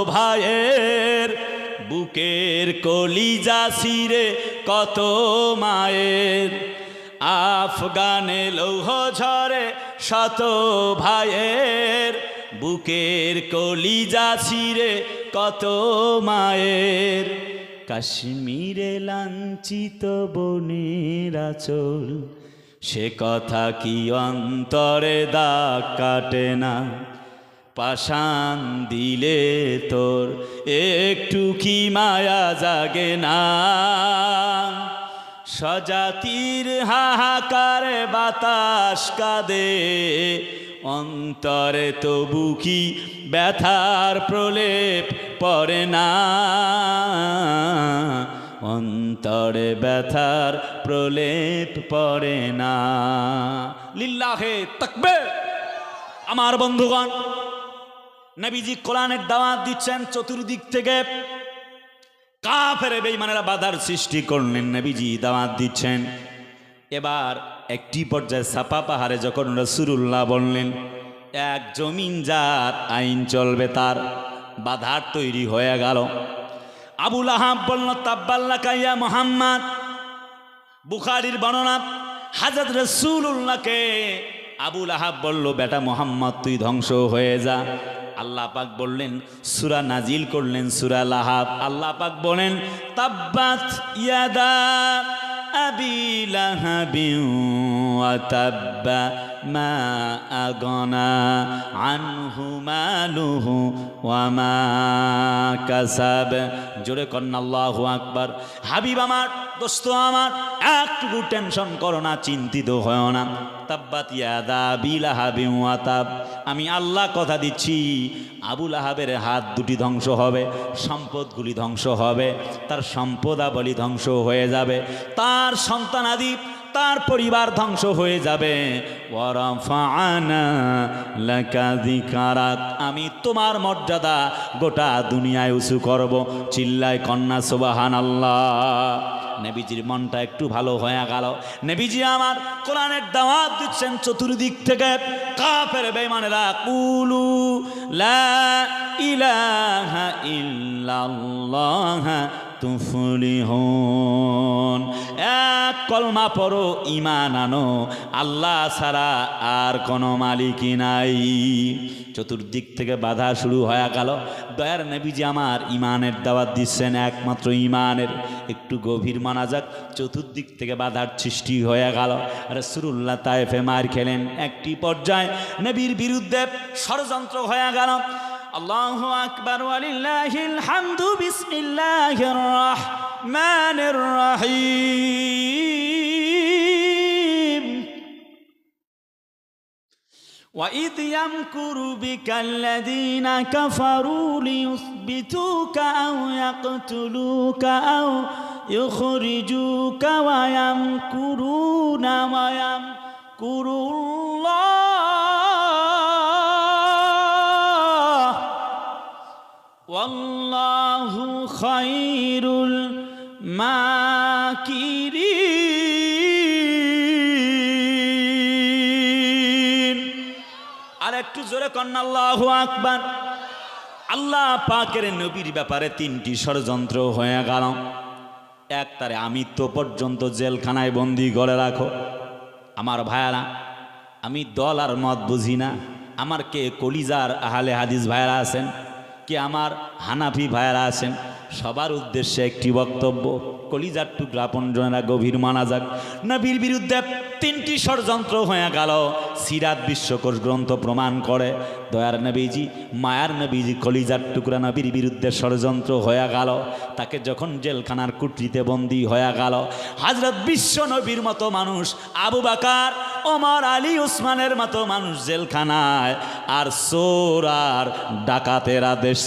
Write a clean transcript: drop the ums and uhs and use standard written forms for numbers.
ভাইয়ের, বুকের কলিজা ছিঁড়ে কত মায়ের। আফগানে লৌহ ঝরে শত ভাইয়ের, বুকের কলিজা ছিঁড়ে কত মায়ের। কাশ্মীরে লাঞ্ছিত বনের আঁচল, সে কথা কি অন্তরে দাগ কাটে না? পাষাণ দিলে তোর একটু কি মায়া জাগে না? স্বজাতির হাহাকারে বাতাস কাঁদে, অন্তরে তবু কি ব্যথার প্রলেপ পড়ে না? অন্তরে ব্যথার প্রলেপ পড়ে না। লিল্লাহে তাকবীর। আমার বন্ধুগণ, নবীজি কোরআনের দাওয়াত দিচ্ছেন, চতুর্দিক থেকে কাফের বেঈমানেরা বাধার সৃষ্টি করলেন, নবীজি দাওয়াত দিচ্ছেন। এবার একটি পর্যায়ে সাফা পাহাড়ে যখন রাসূলুল্লাহ বললেন এক জমিনজাত আইন চলবে, তার বাধার তৈরি হয়ে গেল। আবু লাহাব বলল তাব্বাল্লাকা ইয়া মুহাম্মদ। বুখারীর বর্ণনা, হযরত রাসূলুল্লাহকে আবু লাহাব বলল, বেটা মুহাম্মদ তুই ধ্বংস হয়ে যা। আল্লাহ পাক বললেন, সূরা নাজিল করলেন সূরা লাহাব। আল্লাহ পাক বলেন তাব্বাত ইয়াদা আবি লাহাবিন ওয়া তাব্বা মা আগনা আনহু মালুহু ওয়া মা কাসাব। জোরে কন্না আল্লাহু আকবার। হাবিব আমার, দোস্ত আমার, একটু টেনশন করো না, চিন্তিত হয় না। তাব্বাত ইয়াদা আবি লাহাবিন ওয়া তাব, আমি আল্লাহ কথা দিচ্ছি, আবু লাহাবের হাত দুটি ধ্বংস হবে, সম্পদগুলি ধ্বংস হবে, তার সম্পদাবলী ধ্বংস হয়ে যাবে, তার সন্তানাদি, তার পরিবার ধ্বংস হয়ে যাবে। ওয়ারাফা'না লাকা যিকরাক, আমি তোমার মর্যাদা গোটা দুনিয়ায় উঁচু করব। চিল্লায় কন্যা সুবহানাল্লাহ। নবীজির মনটা একটু ভালো হয়ে গেল। নবীজি আমার কোরআনের দাওয়াত দিচ্ছেন, চতুর্দিক থেকে কাফের বেঈমানেরা কুলু লা ইলাহা ইল্লাল্লাহ তুফলিহুন, এক কলমা পড়ো, ঈমান আনো, আল্লাহ ছাড়া আর কোনো মালিকই নাই। চতুর্দিক থেকে বাধা শুরু হয়ে গেল। দয়ার নবীজি আমার ঈমানের দাওয়াত দিচ্ছেন, একমাত্র ঈমানের। একটু গভীর মানা যাক। চতুর্দিক থেকে বাধার সৃষ্টি হয়ে গেল। রাসূলুল্লাহ তায়েফে মার খেলেন। একটি পর্যায়ে নবীর বিরুদ্ধে ষড়যন্ত্র হয়ে গেল। আল্লাহু আকবার ওয়ালিল্লাহিল হামদু। বিসমিল্লাহির রাহমানির রাহিম। وَإِذْ يَمْكُرُ بِكَ الَّذِينَ كَفَرُوا لِيُثْبِتُوكَ أَوْ يَقْتُلُوكَ أَوْ يُخْرِجُوكَ وَيَمْكُرُونَ وَيَمْكُرُ اللَّهُ وَاللَّهُ خَيْرُ الْمَاكِرِينَ। আর একটু জোরে কন্না আল্লাহু আকবার। আল্লাহ পাকের নবীর ব্যাপারে তিনটি ষড়যন্ত্র হয়ে গেল। এক, তারে আমৃত্যু পর্যন্ত জেলখানায় বন্দি করে রাখো। আমার ভাইয়ারা, আমি দল আর মত বুঝি না। আমার কে কলিজার আহলে হাদিস ভাইয়ারা আছেন, কে আমার হানাফি ভাইয়ারা আছেন, সবার উদ্দেশ্যে একটি বক্তব্য। কলিজার টুকরা আপনজনেরা গভীর মানা যাক। নবীর বিরুদ্ধে তিনটি ষড়যন্ত্র হয়ে গেল। সিরাত বিশ্বকোষ গ্রন্থ প্রমাণ করে দয়ার নবীজি, মায়ার নবীজি, কলিজার টুকরা নবীর বিরুদ্ধে ষড়যন্ত্র হয়ে গেল। তাকে যখন জেলখানার কুঠরিতে বন্দী হয়ে গেল, হযরত বিশ্ব নবীর মতো মানুষ, আবু বকর, ওমর, আলী, উসমানের মতো মানুষ জেলখানায়, আর চোর আর ডাকাতেরা দেশ